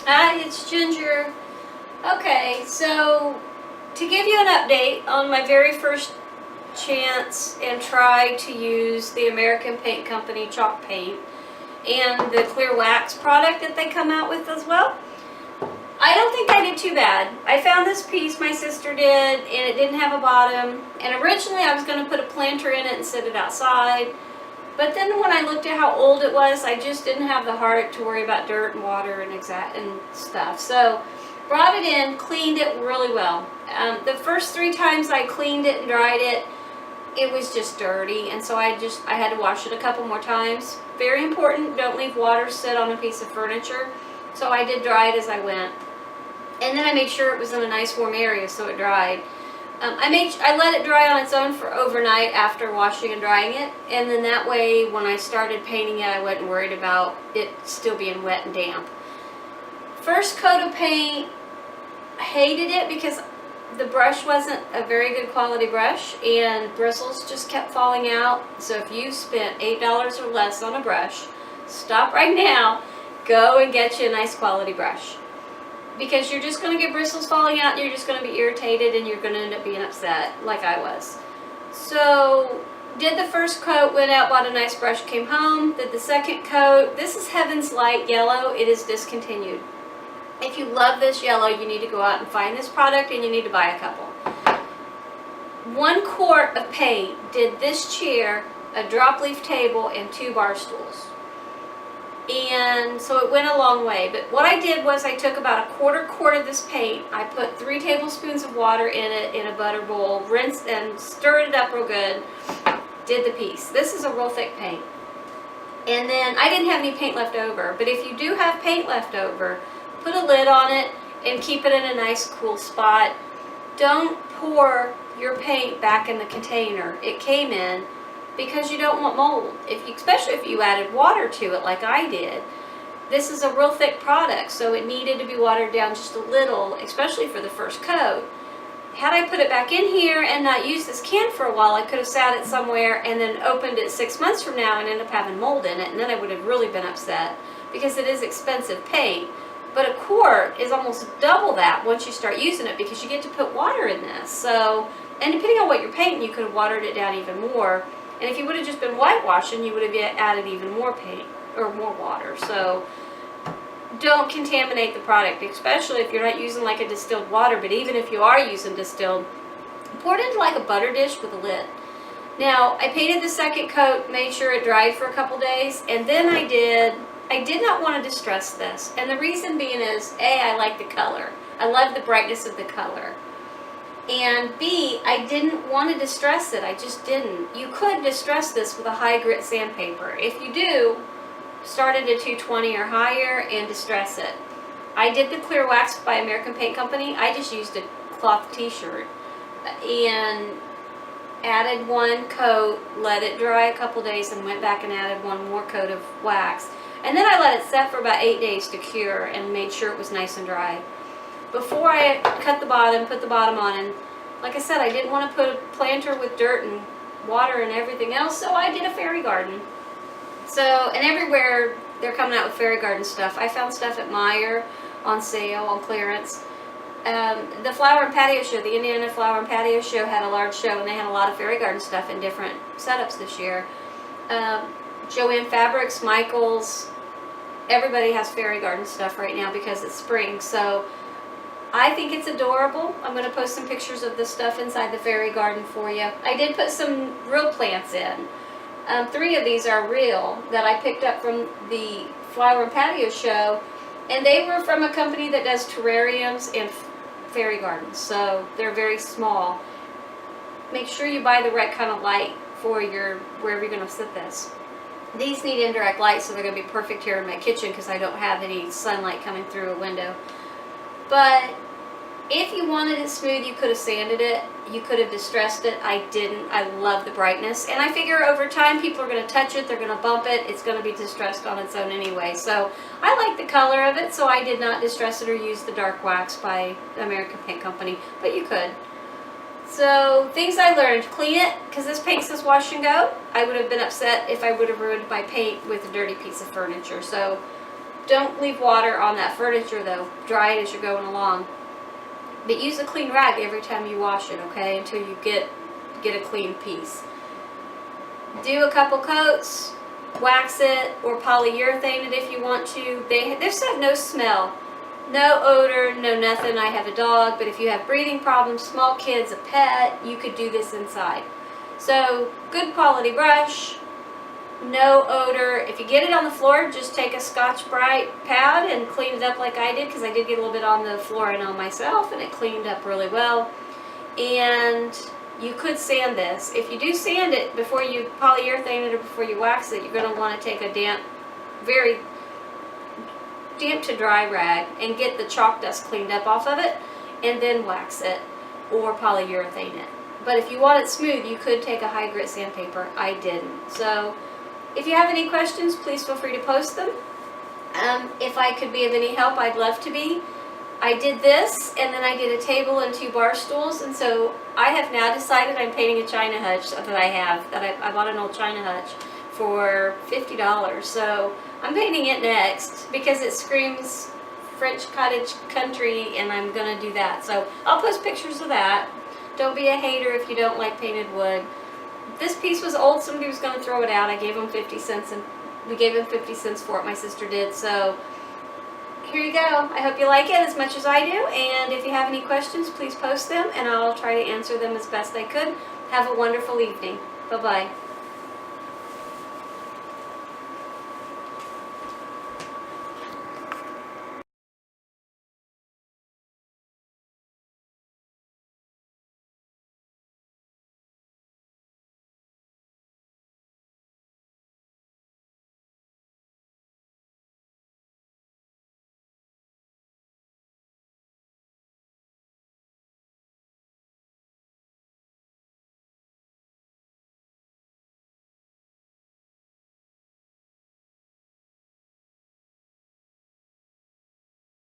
Hi, it's Ginger. Okay, so to give you an update on my very first chance and try to use the American Paint Company chalk paint and the clear wax product that they come out with as well. I don't think I did too bad. I found this piece, my sister did, and it didn't have a bottom. And originally I was going to put a planter in it and set it outside. But then when I looked at how old it was, I just didn't have the heart to worry about dirt and water and stuff. So brought it in, cleaned it really well. The first 3 times I cleaned it and dried it, it was just dirty, and so I had to wash it a couple more times. Very important, don't leave water sit on a piece of furniture. So I did dry it as I went. And then I made sure it was in a nice warm area so it dried. I let it dry on its own for overnight after washing and drying it, and then that way when I started painting it I wasn't worried about it still being wet and damp. First coat of paint, I hated it because the brush wasn't a very good quality brush and bristles just kept falling out. So if you spent $8 or less on a brush, stop right now, go and get you a nice quality brush. Because you're just going to get bristles falling out and you're just going to be irritated and you're going to end up being upset like I was. So did the first coat, went out, bought a nice brush, came home, did the second coat. This is Heaven's Light Yellow. It is discontinued. If you love this yellow, you need to go out and find this product and you need to buy a couple. 1 quart of paint did this chair, a drop leaf table, and 2 bar stools. And so it went a long way. But what I did was I took about a quarter quart of this paint. I put 3 tablespoons of water in it in a butter bowl, rinsed and stirred it up real good, did the piece. This is a real thick paint. And then I didn't have any paint left over, but if you do have paint left over, put a lid on it and keep it in a nice cool spot. Don't pour your paint back in the container it came in, because you don't want mold. Especially if you added water to it like I did. This is a real thick product, so it needed to be watered down just a little, especially for the first coat. Had I put it back in here and not used this can for a while, I could have sat it somewhere and then opened it 6 months from now and end up having mold in it, and then I would have really been upset because it is expensive paint. But a quart is almost double that once you start using it because you get to put water in this. So, and depending on what you're painting, you could have watered it down even more. And if you would have just been whitewashing, you would have added even more paint or more water. So don't contaminate the product, especially if you're not using like a distilled water. But even if you are using distilled, pour it into like a butter dish with a lid. Now, I painted the second coat, made sure it dried for a couple days, and then I did not want to distress this. And the reason being is, A, I like the color. I love the brightness of the color. And B, I didn't want to distress it. I just didn't. You could distress this with a high grit sandpaper. If you do, start it at 220 or higher and distress it. I did the clear wax by American Paint Company. I just used a cloth t-shirt and added 1 coat, let it dry a couple days, and went back and added 1 more coat of wax. And then I let it set for about 8 days to cure and made sure it was nice and dry. Before I cut the bottom, put the bottom on, and like I said, I didn't want to put a planter with dirt and water and everything else, so I did a fairy garden. So, and everywhere they're coming out with fairy garden stuff. I found stuff at Meijer on sale, on clearance. The Flower and Patio Show, the Indiana Flower and Patio Show had a large show, and they had a lot of fairy garden stuff in different setups this year. Joann Fabrics, Michaels, everybody has fairy garden stuff right now because it's spring. So I think it's adorable. I'm going to post some pictures of the stuff inside the fairy garden for you. I did put some real plants in. 3 of these are real that I picked up from the Flower and Patio Show, and they were from a company that does terrariums and fairy gardens, so they're very small. Make sure you buy the right kind of light for wherever you're going to sit this. These need indirect light, so they're going to be perfect here in my kitchen because I don't have any sunlight coming through a window. But if you wanted it smooth, you could have sanded it. You could have distressed it. I didn't. I love the brightness. And I figure over time people are going to touch it. They're going to bump it. It's going to be distressed on its own anyway. So I like the color of it, so I did not distress it or use the dark wax by the American Paint Company. But you could. So things I learned. Clean it, because this paint says wash and go. I would have been upset if I would have ruined my paint with a dirty piece of furniture. So Don't leave water on that furniture though. Dry it as you're going along. But use a clean rag every time you wash it, okay? Until you get a clean piece. Do a couple coats, wax it, or polyurethane it if you want to. They've said no smell, no odor, no nothing. I have a dog, but if you have breathing problems, small kids, a pet, you could do this inside. So, good quality brush, no odor. If you get it on the floor, just take a Scotch-Brite pad and clean it up like I did, because I did get a little bit on the floor and on myself, and it cleaned up really well. And you could sand this. If you do sand it before you polyurethane it or before you wax it, you're going to want to take a damp, very damp to dry rag and get the chalk dust cleaned up off of it, and then wax it or polyurethane it. But if you want it smooth, you could take a high grit sandpaper. I didn't. So if you have any questions, please feel free to post them. If I could be of any help, I'd love to be. I did this, and then I did a table and 2 bar stools, and so I have now decided I'm painting a china hutch that I bought an old china hutch for $50. So I'm painting it next because it screams French cottage country, and I'm gonna do that. So I'll post pictures of that. Don't be a hater if you don't like painted wood. This piece was old. Somebody was gonna throw it out. I gave him 50 cents, and we gave him 50 cents for it. My sister did. So here you go. I hope you like it as much as I do, and if you have any questions, please post them, and I'll try to answer them as best I could. Have a wonderful evening. Bye-bye.